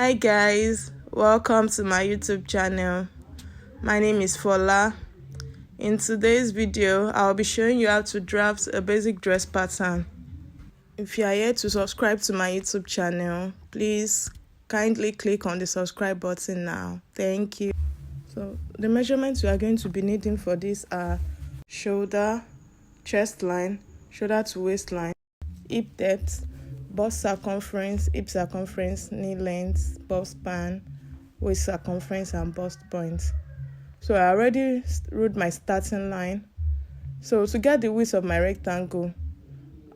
Hi guys, welcome to my YouTube channel. My name is Fola. In today's video, I'll be showing you how to draft a basic dress pattern. If you are here to subscribe to my YouTube channel, please kindly click on the subscribe button now. Thank you. So the measurements we are going to be needing for this are shoulder, chest line, shoulder to waistline, hip depth, bust circumference, hip circumference, knee length, bust span, waist circumference, and bust point. So I already wrote my starting line. So to get the width of my rectangle,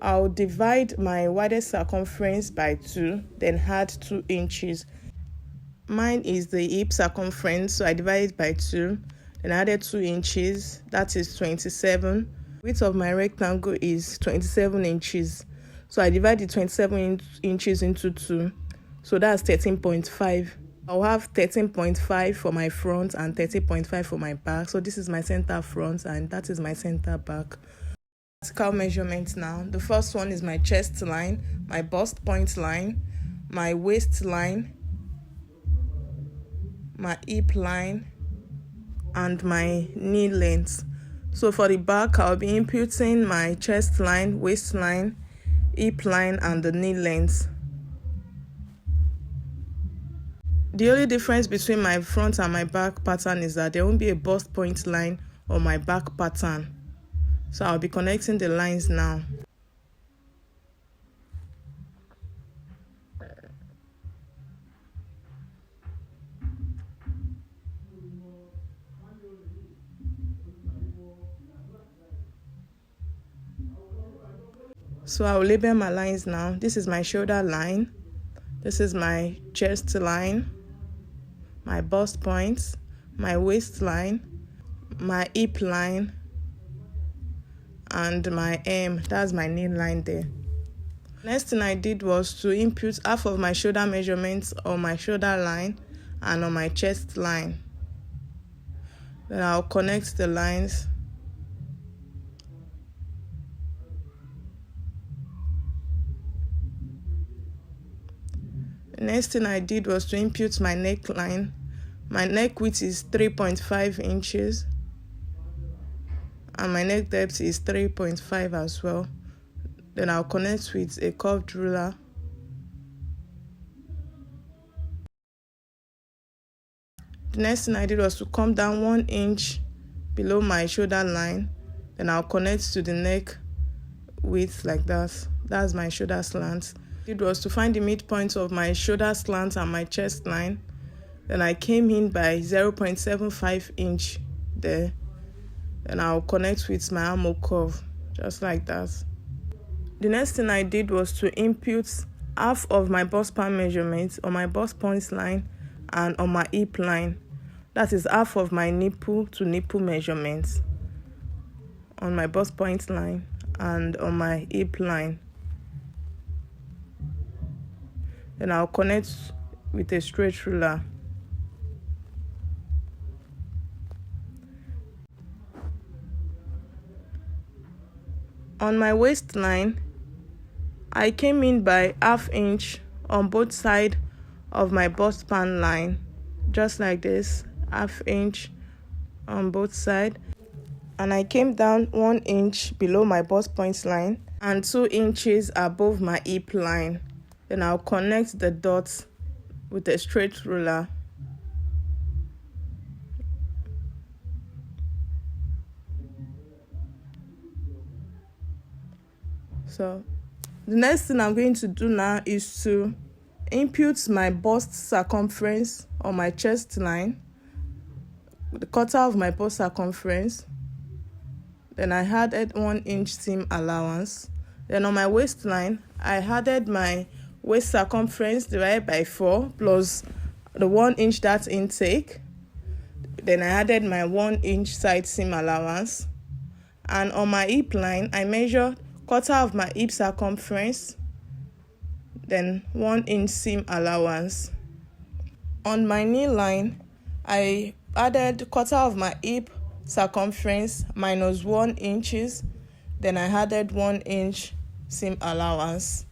I'll divide my widest circumference by 2, then add 2 inches. Mine is the hip circumference, so I divide it by 2, then added 2 inches, that is 27. Width of my rectangle is 27 inches. So I divide the 27 inches into 2, so that's 13.5. I'll have 13.5 for my front and 13.5 for my back. So this is my center front and that is my center back. Vertical measurements now. The first one is my chest line, my bust point line, my waist line, my hip line, and my knee length. So for the back, I'll be inputting my chest line, waist line, hip line, and the knee length. The only difference between my front and my back pattern is that there won't be a bust point line on my back pattern. So I'll be connecting the lines now. So I'll label my lines now. This is my shoulder line. This is my chest line, my bust points, my waist line, my hip line, and my that's my knee line there. Next thing I did was to input half of my shoulder measurements on my shoulder line and on my chest line. Then I'll connect the lines. The next thing I did was to input my neckline. My neck width is 3.5 inches and my neck depth is 3.5 as well. Then I'll connect with a curved ruler. The next thing I did was to come down 1 inch below my shoulder line. Then I'll connect to the neck width like that. That's my shoulder slant. It was to find the midpoint of my shoulder slant and my chest line. Then I came in by 0.75 inch there. Then I'll connect with my armhole curve, just like that. The next thing I did was to input half of my bust span measurements on my bust point line and on my hip line. That is half of my nipple to nipple measurements on my bust point line and on my hip line. Then I'll connect with a straight ruler. On my waistline, I came in by ½ inch on both sides of my bust span line, just like this, ½ inch on both sides. And I came down 1 inch below my bust point line and 2 inches above my hip line. Then I'll connect the dots with a straight ruler. So the next thing I'm going to do now is to input my bust circumference on my chest line, the quarter of my bust circumference. Then I added 1 inch seam allowance. Then on my waistline, I added my waist circumference divided by 4 plus the 1 inch that intake. Then I added my 1 inch side seam allowance. And on my hip line, I measured quarter of my hip circumference, then 1 inch seam allowance. On my knee line, I added quarter of my hip circumference minus 1 inches. Then I added 1 inch seam allowance.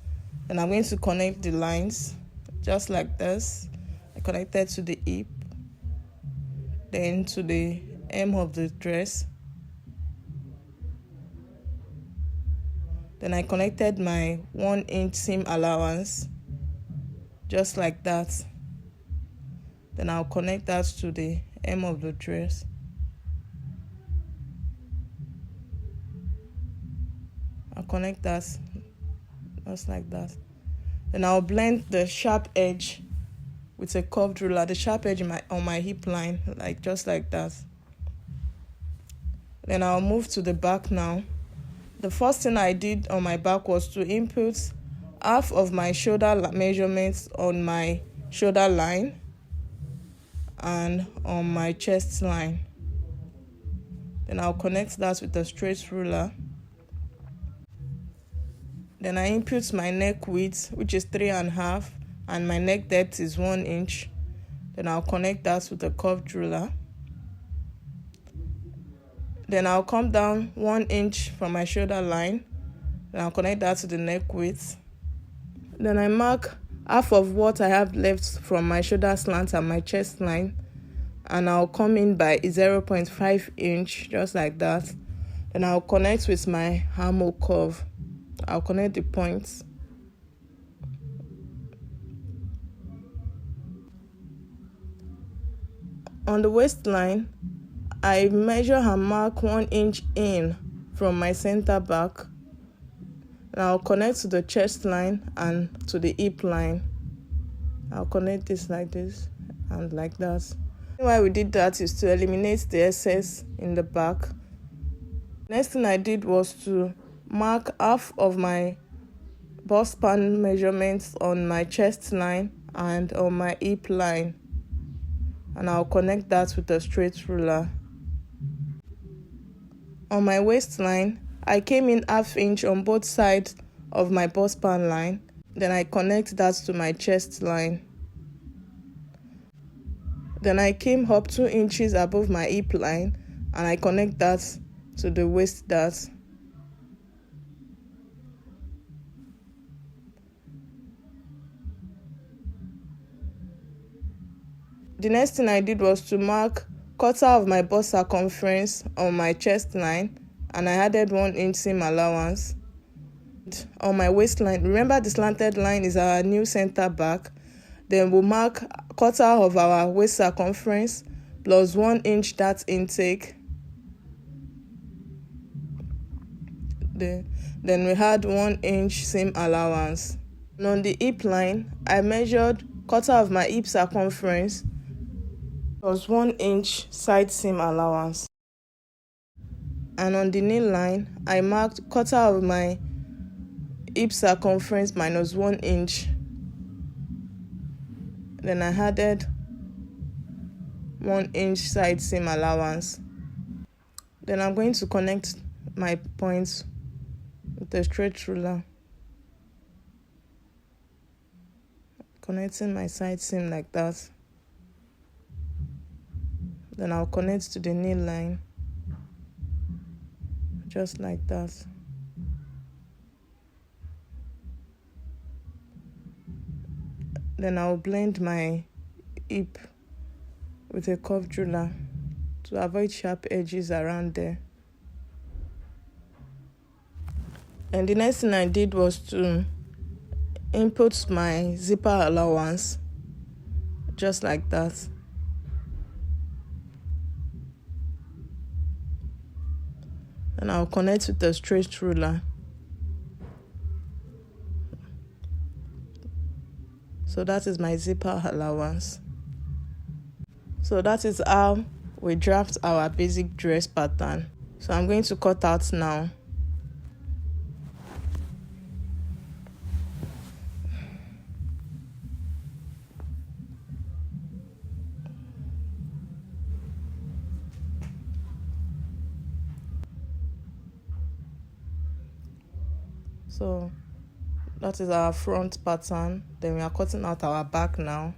And I'm going to connect the lines just like this. I connected to the hip, then to the hem of the dress. Then I connected my 1-inch seam allowance, just like that. Then I'll connect that to the hem of the dress. I'll connect that just like that. Then I'll blend the sharp edge with a curved ruler, the sharp edge on my hip line, just like that. Then I'll move to the back now. The first thing I did on my back was to input half of my shoulder measurements on my shoulder line and on my chest line. Then I'll connect that with a straight ruler. Then I input my neck width, which is 3.5, and my neck depth is 1 inch. Then I'll connect that with a curved ruler. Then I'll come down 1 inch from my shoulder line. Then I'll connect that to the neck width. Then I mark half of what I have left from my shoulder slant and my chest line, and I'll come in by 0.5 inch, just like that. Then I'll connect with my armhole curve. I'll connect the points. On the waistline, I measure and mark 1 inch in from my center back. And I'll connect to the chest line and to the hip line. I'll connect this like this and like that. Why we did that is to eliminate the excess in the back. Next thing I did was to mark half of my bust span measurements on my chest line and on my hip line. And I'll connect that with a straight ruler. On my waistline, I came in 1/2 inch on both sides of my bust span line. Then I connect that to my chest line. Then I came up 2 inches above my hip line and I connect that to the waist dart. The next thing I did was to mark 1/4 of my bust circumference on my chest line, and I added 1 inch seam allowance. On my waistline, remember the slanted line is our new center back. Then we'll mark 1/4 of our waist circumference plus 1 inch dart intake. Then we had 1 inch seam allowance. And on the hip line, I measured 1/4 of my hip circumference plus 1 inch side seam allowance. And on the knee line, I marked 1/4 of my hip circumference minus 1 inch. Then I added 1 inch side seam allowance. Then I'm going to connect my points with a straight ruler, connecting my side seam like that. Then I'll connect to the knee line, just like that. Then I'll blend my hip with a curved ruler to avoid sharp edges around there. And the next thing I did was to input my zipper allowance, just like that. And I'll connect with a straight ruler. So that is my zipper allowance. So that is how we draft our basic dress pattern. So I'm going to cut out now. So that is our front pattern. Then we are cutting out our back now.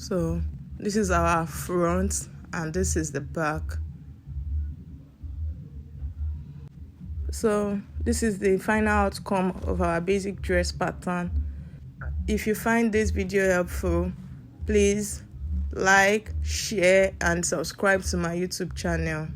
So this is our front and this is the back. So this is the final outcome of our basic dress pattern. If you find this video helpful, please like, share and subscribe to my YouTube channel.